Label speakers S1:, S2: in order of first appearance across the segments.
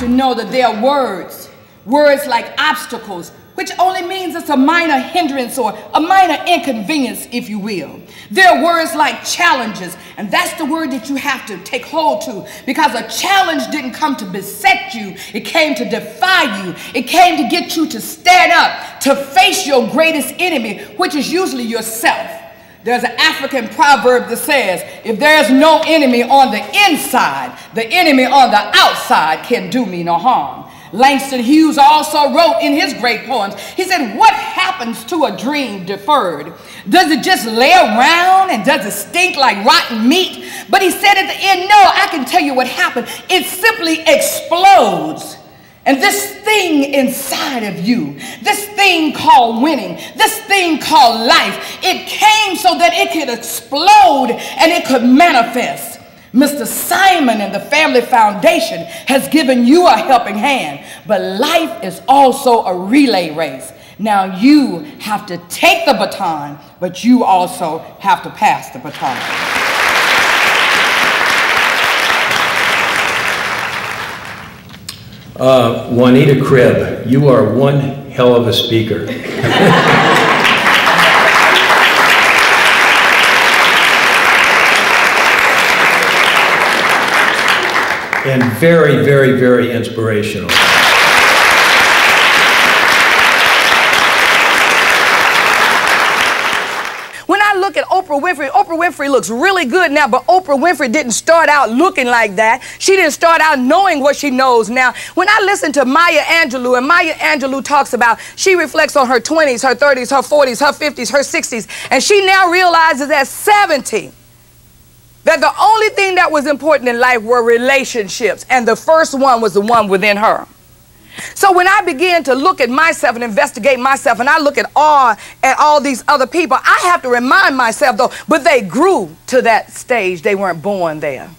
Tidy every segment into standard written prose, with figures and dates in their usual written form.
S1: to know that there are words like obstacles, which only means it's a minor hindrance or a minor inconvenience, if you will. There are words like challenges, and that's the word that you have to take hold to, because a challenge didn't come to beset you. It came to defy you. It came to get you to stand up, to face your greatest enemy, which is usually yourself. There's an African proverb that says, if there's no enemy on the inside, the enemy on the outside can do me no harm. Langston Hughes also wrote in his great poems, he said, what happens to a dream deferred? Does it just lay around and does it stink like rotten meat? But he said at the end, no, I can tell you what happened. It simply explodes. And this thing inside of you, this thing called winning, this thing called life, it came so that it could explode and it could manifest. Mr. Simon and the Family Foundation has given you a helping hand, but life is also a relay race. Now you have to take the baton, but you also have to pass the baton.
S2: Juanita Cribb, you are one hell of a speaker. And very, very, very inspirational.
S3: When I look at Oprah Winfrey looks really good now, but Oprah Winfrey didn't start out looking like that. She didn't start out knowing what she knows now. When I listen to Maya Angelou, and Maya Angelou talks about, she reflects on her 20s, her 30s, her 40s, her 50s, her 60s, and she now realizes at 70 that the only thing that was important in life were relationships, and the first one was the one within her. So when I began to look at myself and investigate myself, and I look at all these other people, I have to remind myself, though, but they grew to that stage. They weren't born there.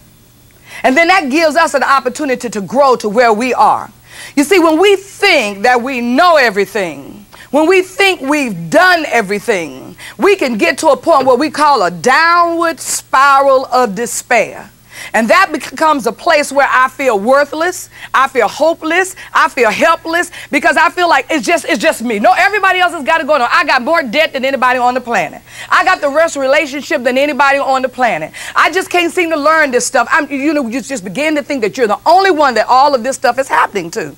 S3: And then that gives us an opportunity to grow to where we are. You see, when we think that we know everything, when we think we've done everything, we can get to a point where we call a downward spiral of despair. And that becomes a place where I feel worthless, I feel hopeless, I feel helpless, because I feel like it's just me. No, everybody else has got it going on. I got more debt than anybody on the planet. I got the worst relationship than anybody on the planet. I just can't seem to learn this stuff. You just begin to think that you're the only one that all of this stuff is happening to.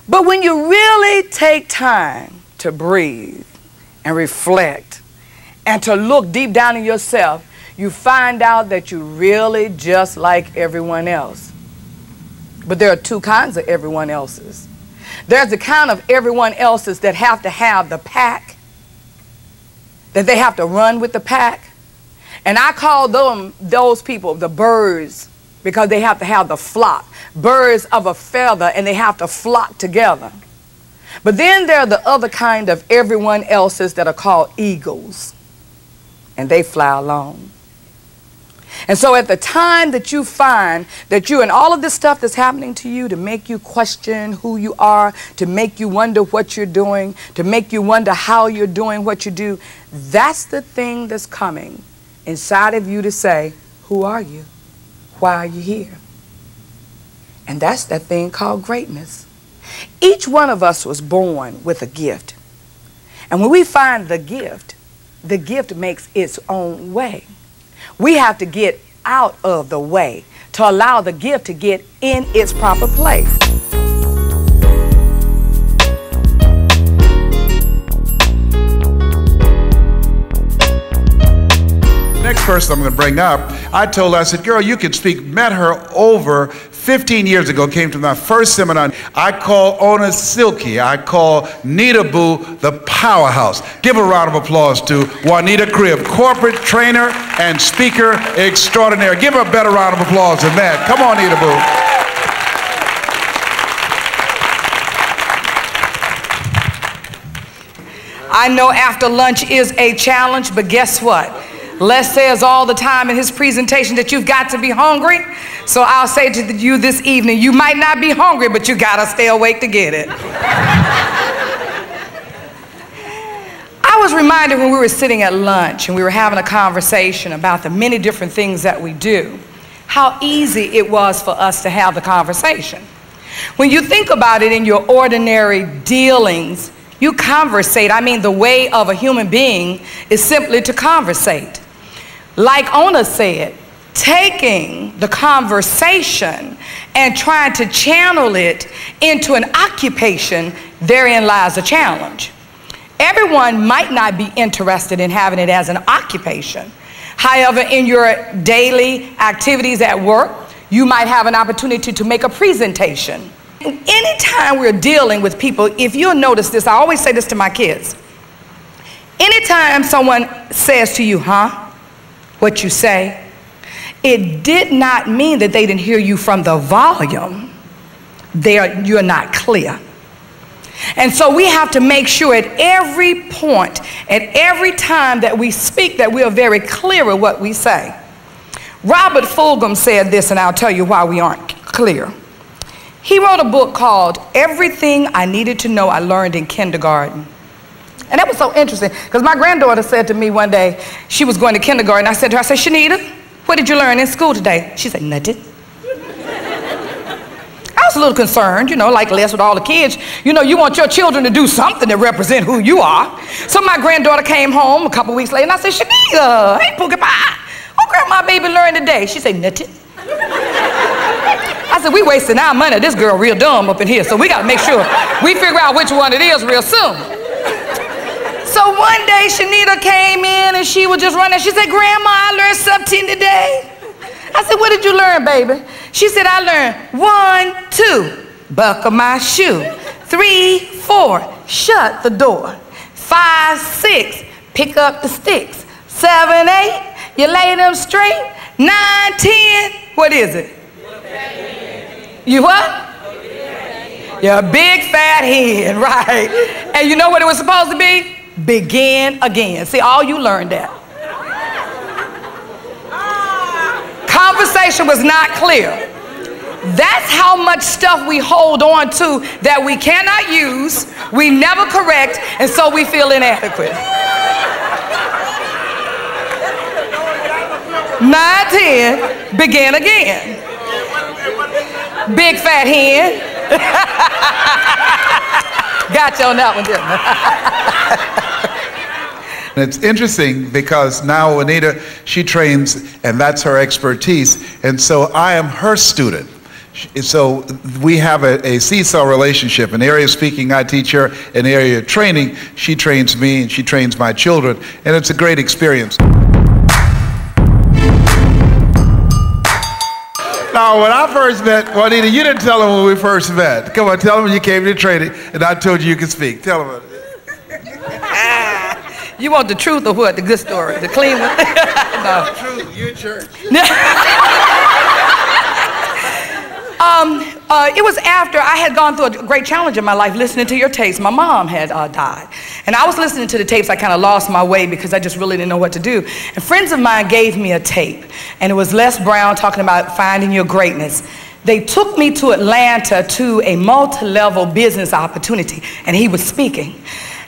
S3: But when you really take time to breathe and reflect and to look deep down in yourself, you find out that you're really just like everyone else. But there are two kinds of everyone else's. There's the kind of everyone else's that have to have the pack, that they have to run with the pack. And I call those people the birds, because they have to have the flock. Birds of a feather, and they have to flock together. But then there are the other kind of everyone else's that are called eagles, and they fly alone. And so at the time that you find that you and all of this stuff that's happening to you to make you question who you are, to make you wonder what you're doing, to make you wonder how you're doing what you do, that's the thing that's coming inside of you to say, who are you? Why are you here? And that's that thing called greatness. Each one of us was born with a gift. And when we find the gift makes its own way. We have to get out of the way to allow the gift to get in its proper place.
S4: Next person I'm going to bring up, I told her, I said, girl, you can speak. Met her over 15 years ago, came to my first seminar. I call Ona Silky, I call Nita Boo the Powerhouse. Give a round of applause to Juanita Cribb, corporate trainer and speaker extraordinaire. Give her a better round of applause than that. Come on, Nita Boo.
S3: I know after lunch is a challenge, but guess what? Les says all the time in his presentation that you've got to be hungry. So I'll say to you this evening, you might not be hungry, but you gotta stay awake to get it. I was reminded when we were sitting at lunch and we were having a conversation about the many different things that we do, how easy it was for us to have the conversation. When you think about it in your ordinary dealings, you conversate. I mean, the way of a human being is simply to conversate. Like Ona said, taking the conversation and trying to channel it into an occupation, therein lies a challenge. Everyone might not be interested in having it as an occupation. However, in your daily activities at work, you might have an opportunity to make a presentation. Anytime we're dealing with people, if you'll notice this, I always say this to my kids. Anytime someone says to you, huh, what you say, it did not mean that they didn't hear you from the volume. You're not clear. And so we have to make sure at every point, at every time that we speak, that we are very clear with what we say. Robert Fulghum said this, and I'll tell you why we aren't clear. He wrote a book called Everything I Needed to Know I Learned in Kindergarten. And that was so interesting, because my granddaughter said to me one day, she was going to kindergarten, I said to her, I said, Juanita, what did you learn in school today? She said, nothing. I was a little concerned, you know, like Les with all the kids. You know, you want your children to do something to represent who you are. So my granddaughter came home a couple weeks later, and I said, Juanita, hey, Pookie Pie, what grandma baby learned today? She said, nothing. I said, we wasting our money. This girl real dumb up in here, so we got to make sure we figure out which one it is real soon. So one day, Juanita came in, and she was just running. She said, Grandma, I learned something today. I said, what did you learn, baby? She said, I learned 1, 2, buckle my shoe. 3, 4, shut the door. 5, 6, pick up the sticks. 7, 8, you lay them straight. 9, 10, what is it? You what? You're a big fat hen, right. And you know what it was supposed to be? Begin again. See, all you learned that. Conversation was not clear. That's how much stuff we hold on to that we cannot use, we never correct, and so we feel inadequate. 9, 10, begin again. Big fat hen. Got you on that one, didn't I?
S4: And it's interesting because now Juanita, she trains, and that's her expertise, and so I am her student. So we have a seesaw relationship. In the area of speaking, I teach her. In the area of training, she trains me, and she trains my children, and it's a great experience. Now, when I first met Juanita, you didn't tell them when we first met. Come on, tell them when you came to training, and I told you could speak. Tell them.
S3: You want the truth or what? The good story? The clean one? No.
S4: The truth, you're in church.
S3: It was after I had gone through a great challenge in my life listening to your tapes. My mom had died. And I was listening to the tapes. I kind of lost my way because I just really didn't know what to do. And friends of mine gave me a tape. And it was Les Brown talking about finding your greatness. They took me to Atlanta to a multi-level business opportunity. And he was speaking.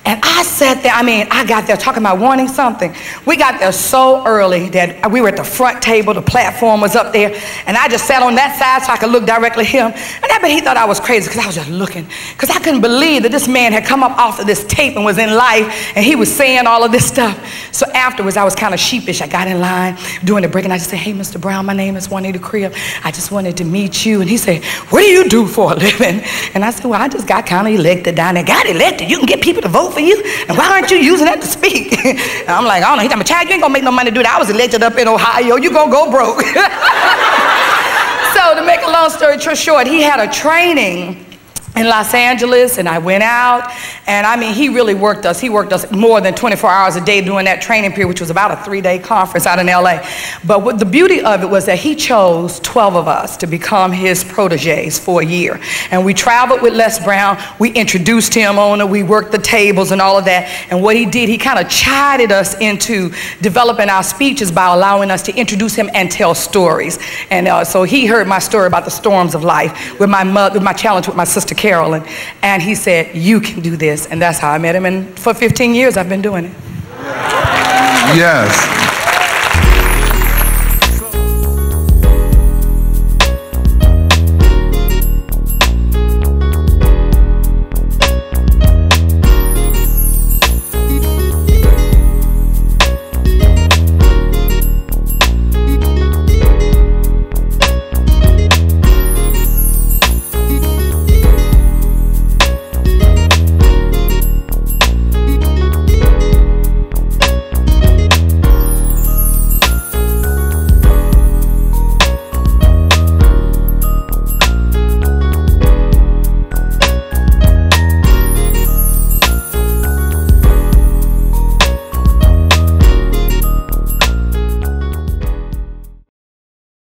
S3: And I sat there, I got there talking about wanting something. We got there so early that we were at the front table, the platform was up there, and I just sat on that side so I could look directly at him. And I bet he thought I was crazy because I was just looking. Because I couldn't believe that this man had come up off of this tape and was in life, and he was saying all of this stuff. So afterwards, I was kind of sheepish. I got in line during the break, and I just said, hey, Mr. Brown, my name is Juanita Cribb. I just wanted to meet you. And he said, what do you do for a living? And I said, well, I just got kind of elected down there. Got elected? You can get people to vote for you? And why aren't you using that to speak? And I'm like, I don't know. He told me, child, you ain't gonna make no money to do that. I was elected up in Ohio. You gonna go broke. So to make a long story short, he had a training in Los Angeles, and I went out, and he really worked us. He worked us more than 24 hours a day during that training period, which was about a 3-day conference out in LA. But what the beauty of it was that he chose 12 of us to become his proteges for a year. And we traveled with Les Brown. We introduced him on it. We worked the tables and all of that. And what he did, he kind of chided us into developing our speeches by allowing us to introduce him and tell stories. And so he heard my story about the storms of life with my mother, with my challenge with my sister Carolyn, and he said, you can do this. And that's how I met him, and for 15 years I've been doing it.
S4: Yes.